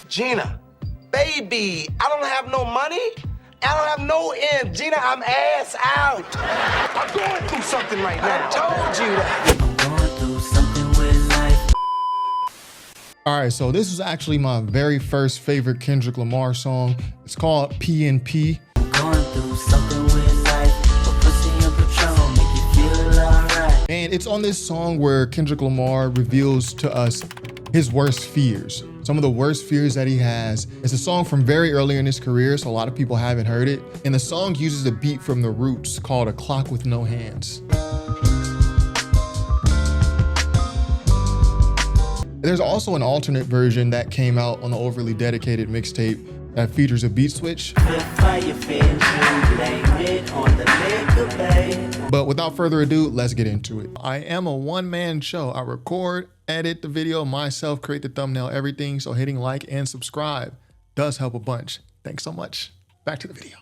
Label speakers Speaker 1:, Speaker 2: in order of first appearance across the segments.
Speaker 1: Gina, baby, I don't have no money. I don't have no end. Gina, I'm ass out. I'm going through something right now. I told you that.
Speaker 2: I'm going through something with life.
Speaker 3: All right, so this was actually my very first favorite Kendrick Lamar song. It's called P&P.
Speaker 2: I'm going through something with life. But pussy and Patron make you feel alright.
Speaker 3: And it's on this song where Kendrick Lamar reveals to us his worst fears. Some of the worst fears that he has. It's a song from very early in his career, so a lot of people haven't heard it. And the song uses a beat from The Roots called A Clock with No Hands. There's also an alternate version that came out on the Overly Dedicated mixtape that features a beat switch. But without further ado, let's get into it. I am a one-man show. I record, edit the video myself, create the thumbnail, everything. So hitting like and subscribe does help a bunch. Thanks so much. Back to the video.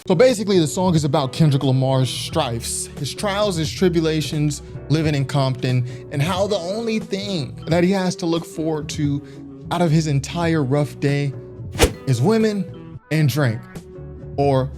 Speaker 3: So basically the song is about Kendrick Lamar's strifes, his trials, his tribulations, living in Compton, and how the only thing that he has to look forward to out of his entire rough day is women and drink, or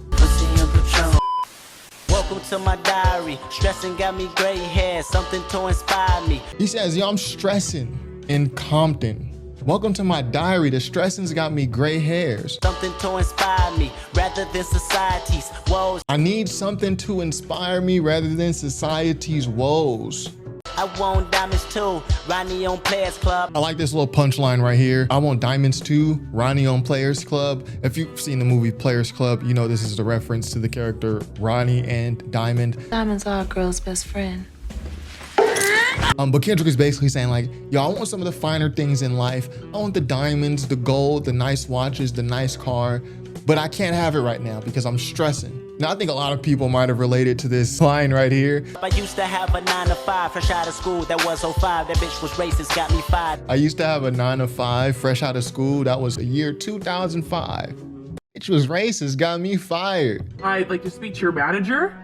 Speaker 2: Welcome to my diary. Stressing got me gray hair, something to inspire me.
Speaker 3: He says, yo, I'm stressing in Compton. Welcome to my diary. The stressing's got me gray hairs.
Speaker 2: Something to inspire me rather than society's woes.
Speaker 3: I need something to inspire me rather than society's woes.
Speaker 2: I want diamonds too, Ronnie on Players Club.
Speaker 3: I like this little punchline right here. I want diamonds too, Ronnie on Players Club. If you've seen the movie Players Club, you know this is the reference to the character Ronnie and Diamond.
Speaker 4: Diamond's our girl's best friend.
Speaker 3: But Kendrick is basically saying like, yo, I want some of the finer things in life. I want the diamonds, the gold, the nice watches, the nice car, but I can't have it right now because I'm stressing. Now, I think a lot of people might have related to this line right here.
Speaker 2: I used to have a 9 to 5, fresh out of school, that was 05. That bitch was racist, got me fired.
Speaker 3: I used to have a 9 to 5, fresh out of school. That was the year 2005. Bitch was racist, got me fired.
Speaker 5: I'd like to speak to your manager.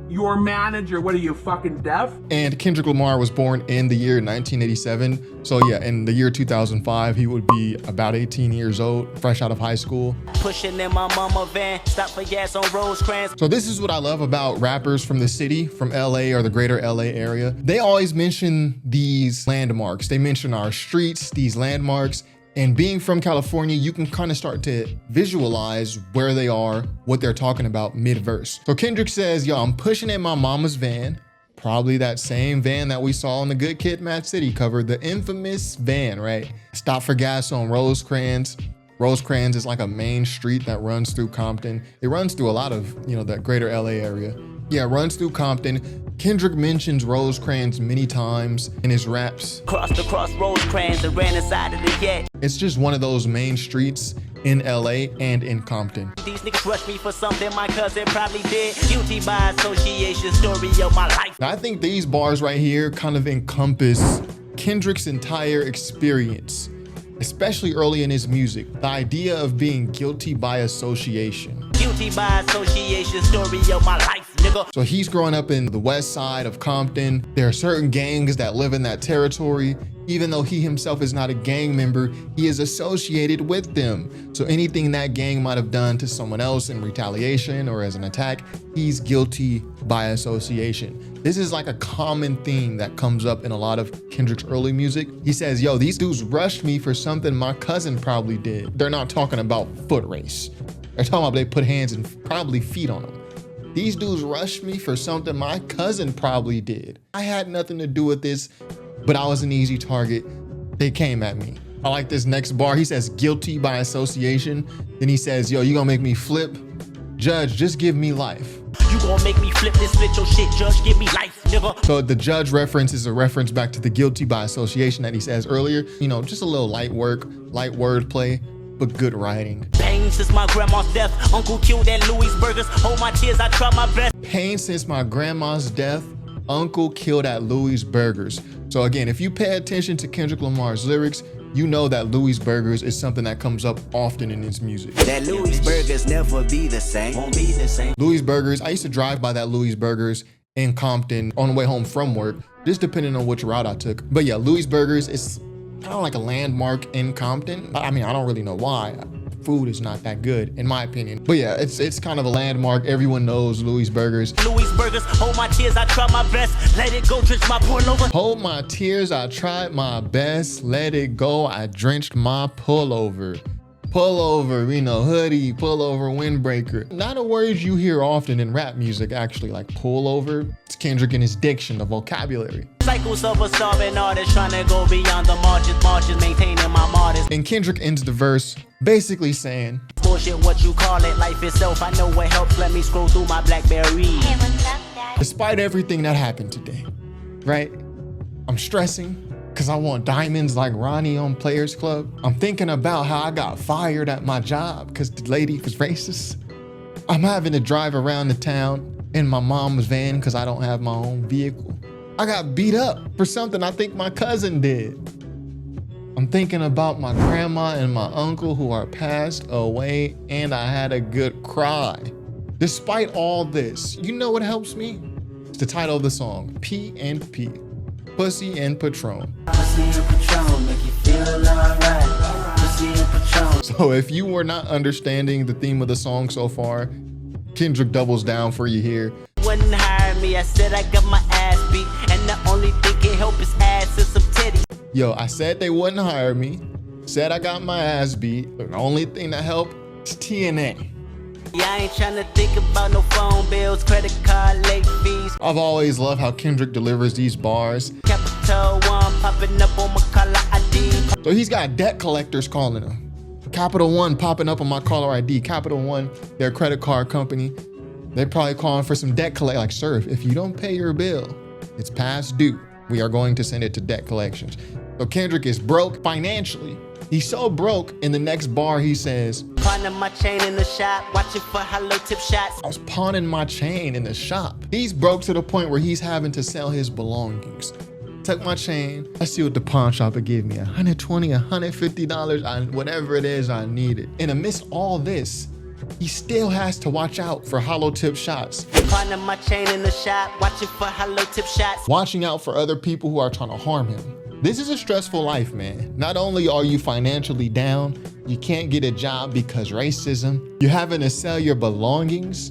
Speaker 5: Your manager, what are you, fucking deaf?
Speaker 3: And Kendrick Lamar was born in the year 1987. So yeah, in the year 2005, he would be about 18 years old, fresh out of high school.
Speaker 2: Pushing in my mama van, stop for gas on Rosecrans.
Speaker 3: So this is what I love about rappers from the city, from LA or the greater LA area. They always mention these landmarks. They mention our streets, these landmarks. And being from California, you can kind of start to visualize where they are, what they're talking about mid-verse. So Kendrick says, yo, I'm pushing in my mama's van, probably that same van that we saw on the Good Kid, Mad City cover, the infamous van, right? Stop for gas on Rosecrans. Rosecrans is like a main street that runs through Compton. It runs through a lot of, that greater LA area. Yeah, runs through Compton. Kendrick mentions Rosecrans many times in his raps.
Speaker 2: Crossed across Rosecrans and ran inside of the jet.
Speaker 3: It's just one of those main streets in LA and in Compton.
Speaker 2: These niggas rushed me for something my cousin probably did. Guilty by association, story of my life.
Speaker 3: Now, I think these bars right here kind of encompass Kendrick's entire experience, especially early in his music. The idea of being guilty by association.
Speaker 2: Guilty by association, story of my life, nigga.
Speaker 3: So he's growing up in the west side of Compton. There are certain gangs that live in that territory. Even though he himself is not a gang member, he is associated with them. So anything that gang might have done to someone else in retaliation or as an attack, he's guilty by association. This is like a common theme that comes up in a lot of Kendrick's early music. He says, yo, these dudes rushed me for something my cousin probably did. They're not talking about foot race. They're talking about they put hands and probably feet on them. These dudes rushed me for something my cousin probably did. I had nothing to do with this, but I was an easy target. They came at me. I like this next bar. He says guilty by association. Then he says, yo, you gonna make me flip? Judge, just give me life.
Speaker 2: You gonna make me flip this split your shit, judge, give me life, nigga.
Speaker 3: So the judge reference is a reference back to the guilty by association that he says earlier. Just a little light work, light wordplay, but good writing.
Speaker 2: Pain since my grandma's death, uncle killed at Louis Burgers. Hold my tears, I try my best.
Speaker 3: Pain since my grandma's death, uncle killed at Louis Burgers. So again, if you pay attention to Kendrick Lamar's lyrics, you know that Louis Burgers is something that comes up often in his music.
Speaker 2: That Louis Burgers never be the same, won't be the same.
Speaker 3: Louis Burgers, I used to drive by that Louis Burgers in Compton on the way home from work, just depending on which route I took. But yeah, Louis Burgers is kind of like a landmark in Compton. I mean, I don't really know why. Food is not that good, in my opinion. But yeah, it's kind of a landmark. Everyone knows Louis Burgers.
Speaker 2: Louis Burgers, hold my tears, I try my best. Let it go, drench my pullover.
Speaker 3: Hold my tears, I tried my best. Let it go, I drenched my pullover. Pullover, you know, hoodie, pullover, windbreaker. Not a word you hear often in rap music, actually, like pullover. It's Kendrick in his diction, the vocabulary.
Speaker 2: Cycles of a starving artist trying to go beyond the margins, maintaining my margins.
Speaker 3: And Kendrick ends the verse basically saying,
Speaker 2: Bullshit, what you call it, life itself, I know what helps, let me scroll through my BlackBerry.
Speaker 4: Hey, what's up, Dad?
Speaker 3: despite everything that happened today, right? I'm stressing because I want diamonds like Ronnie on Players Club. I'm thinking about how I got fired at my job because the lady was racist. I'm having to drive around the town in my mom's van because I don't have my own vehicle. I got beat up for something I think my cousin did. I'm thinking about my grandma and my uncle who are passed away, and I had a good cry. Despite all this, you know what helps me? It's the title of the song, P&P, Pussy and Patron.
Speaker 2: Pussy and Patron, make you feel alright. Pussy and Patron.
Speaker 3: So if you were not understanding the theme of the song so far, Kendrick doubles down for you here.
Speaker 2: Wouldn't hire me, I said I got my ass beat, and the only thing can help is ass and some titties.
Speaker 3: Yo, I said they wouldn't hire me, said I got my ass beat, but the only thing that helped is TNA.
Speaker 2: Yeah, I ain't trying to think about no phone bills, credit card, late fees.
Speaker 3: I've always loved how Kendrick delivers these bars.
Speaker 2: Capital One popping up on my caller ID.
Speaker 3: So he's got debt collectors calling him. Capital One popping up on my caller ID. Capital One, their credit card company. They're probably calling for some debt collect. Like, sir, if you don't pay your bill, it's past due. We are going to send it to debt collections. So Kendrick is broke financially. He's so broke, in the next bar he says,
Speaker 2: Pawning my chain in the shop, watching for hollow tip shots.
Speaker 3: I was pawning my chain in the shop. He's broke to the point where he's having to sell his belongings. Took my chain. Let's see what the pawn shop would give me. $120, $150, whatever it is I needed. And amidst all this, he still has to watch out for hollow tip shots.
Speaker 2: Pawning my chain in the shop, watching for hollow tip shots.
Speaker 3: Watching out for other people who are trying to harm him. This is a stressful life, man. Not only are you financially down, you can't get a job because racism, you're having to sell your belongings,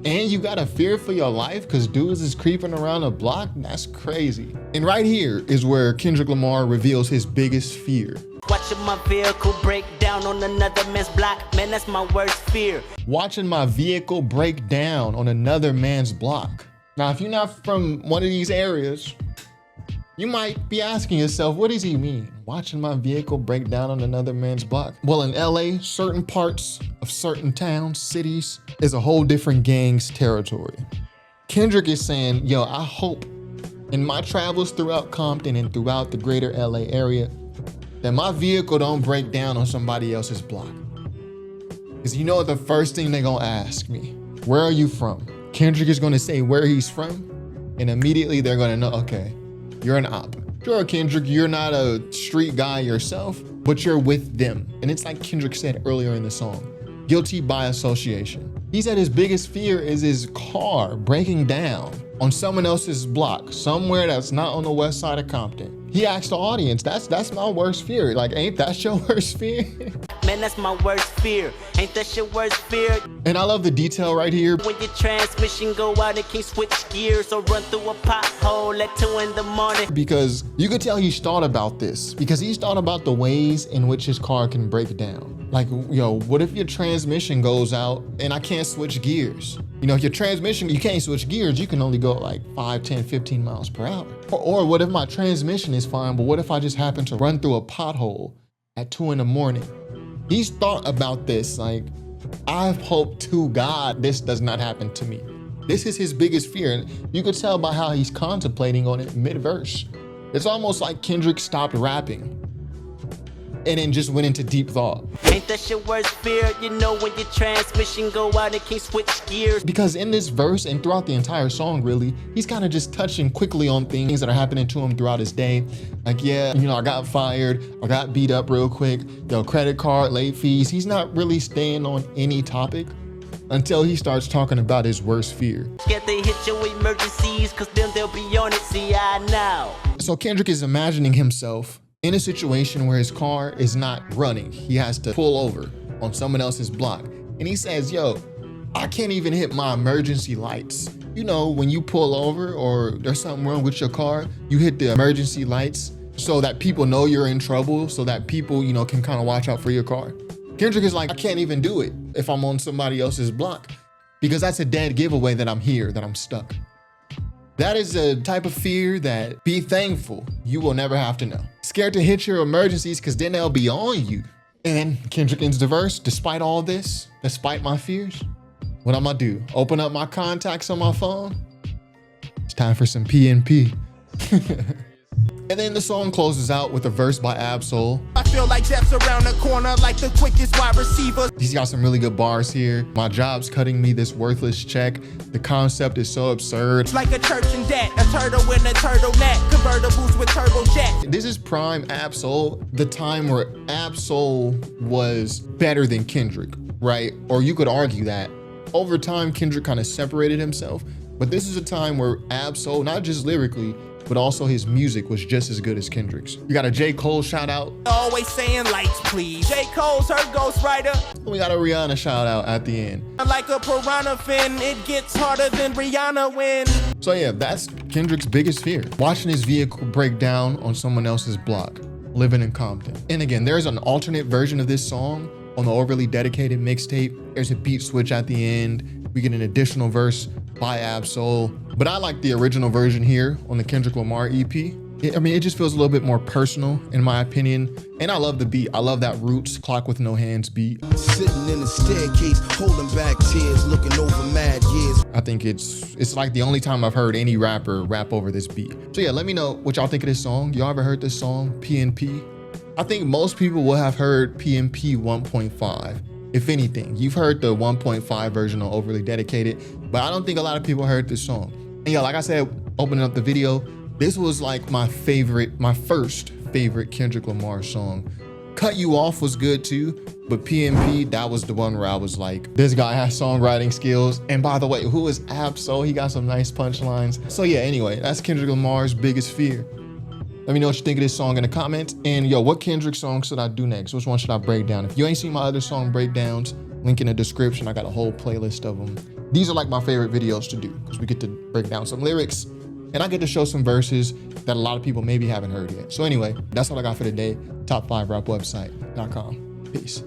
Speaker 3: and you gotta fear for your life because dudes is creeping around the block. That's crazy. And right here is where Kendrick Lamar reveals his biggest fear.
Speaker 2: Watching my vehicle break down on another man's block, man, that's my worst fear.
Speaker 3: Watching my vehicle break down on another man's block. Now, if you're not from one of these areas, you might be asking yourself, what does he mean? Watching my vehicle break down on another man's block? Well, in LA, certain parts of certain towns, cities, is a whole different gang's territory. Kendrick is saying, yo, I hope in my travels throughout Compton and throughout the greater LA area, that my vehicle don't break down on somebody else's block. Because you know what the first thing they're gonna ask me? Where are you from? Kendrick is gonna say where he's from, and immediately they're gonna know, okay, you're an op. Sure, Kendrick, you're not a street guy yourself, but you're with them. And it's like Kendrick said earlier in the song, guilty by association. He said his biggest fear is his car breaking down on someone else's block, somewhere that's not on the west side of Compton. He asked the audience, that's my worst fear. Like, ain't that your worst fear?
Speaker 2: Man, that's my worst fear. Ain't that your worst fear?
Speaker 3: And I love the detail right here.
Speaker 2: When your transmission go out, it can't switch gears or run through a pothole at 2 in the morning.
Speaker 3: Because you could tell he's thought about this, because he's thought about the ways in which his car can break down. Like, yo, what if your transmission goes out and I can't switch gears? You know, if your transmission, you can't switch gears, you can only go like 5, 10, 15 miles per hour. Or what if my transmission is fine, but what if I just happen to run through a pothole at 2 in the morning? He's thought about this, like, I hope to God this does not happen to me. This is his biggest fear, and you could tell by how he's contemplating on it mid-verse. It's almost like Kendrick stopped rapping and then just went into deep thought.
Speaker 2: Ain't that your worst fear? You know when your transmission go out, it can't switch gears.
Speaker 3: Because in this verse and throughout the entire song, really, he's kind of just touching quickly on things that are happening to him throughout his day. Like, yeah, you know, I got fired, I got beat up real quick, yo, credit card, late fees. He's not really staying on any topic until he starts talking about his worst fear.
Speaker 2: Scared they hit your emergencies, cause then they'll be on it, see I now.
Speaker 3: So Kendrick is imagining himself in a situation where his car is not running. He has to pull over on someone else's block. And he says, yo, I can't even hit my emergency lights. You know, when you pull over or there's something wrong with your car, you hit the emergency lights so that people know you're in trouble, so that people, you know, can kind of watch out for your car. Kendrick is like, I can't even do it if I'm on somebody else's block, because that's a dead giveaway that I'm here, that I'm stuck. That is a type of fear that, be thankful, you will never have to know. Scared to hit your emergencies because then they'll be on you. And Kendrick ends the verse, despite all this, despite my fears, what I'm gonna do? Open up my contacts on my phone? It's time for some P&P. And then the song closes out with a verse by Ab-Soul.
Speaker 6: I feel like death's around the corner like the quickest wide receiver.
Speaker 3: He's got some really good bars here. My job's cutting me this worthless check. The concept is so absurd.
Speaker 6: It's like a church in debt, a turtle in a turtleneck, convertibles with turbojet.
Speaker 3: This is prime Ab-Soul, the time where Ab-Soul was better than Kendrick, right? Or you could argue that. Over time, Kendrick kind of separated himself, but this is a time where Ab-Soul, not just lyrically, but also his music was just as good as Kendrick's. You got a J. Cole shout out.
Speaker 6: Always saying lights, please. J. Cole's her ghostwriter.
Speaker 3: We got a Rihanna shout out at the end.
Speaker 6: Like a piranha fin, it gets harder than Rihanna win.
Speaker 3: So yeah, that's Kendrick's biggest fear. Watching his vehicle break down on someone else's block, living in Compton. And again, there's an alternate version of this song on the Overly Dedicated mixtape. There's a beat switch at the end. We get an additional verse by Ab-Soul. But I like the original version here on the Kendrick Lamar EP. It just feels a little bit more personal in my opinion. And I love the beat. I love that Roots Clock with No Hands beat.
Speaker 7: Sitting in the staircase, holding back tears, looking over mad years.
Speaker 3: I think it's like the only time I've heard any rapper rap over this beat. So yeah, let me know what y'all think of this song. Y'all ever heard this song, P&P? I think most people will have heard P&P 1.5. If anything, you've heard the 1.5 version of Overly Dedicated, but I don't think a lot of people heard this song. And yeah, like I said, opening up the video, this was like my first favorite Kendrick Lamar song. Cut You Off was good too, but P&P, that was the one where I was like, this guy has songwriting skills. And by the way, who is Ab-Soul? He got some nice punchlines. So yeah, anyway, that's Kendrick Lamar's biggest fear. Let me know what you think of this song in the comments. And yo, what Kendrick song should I do next? Which one should I break down? If you ain't seen my other song breakdowns, link in the description. I got a whole playlist of them. These are like my favorite videos to do because we get to break down some lyrics and I get to show some verses that a lot of people maybe haven't heard yet. So anyway, that's all I got for today. Top5rapwebsite.com. Peace.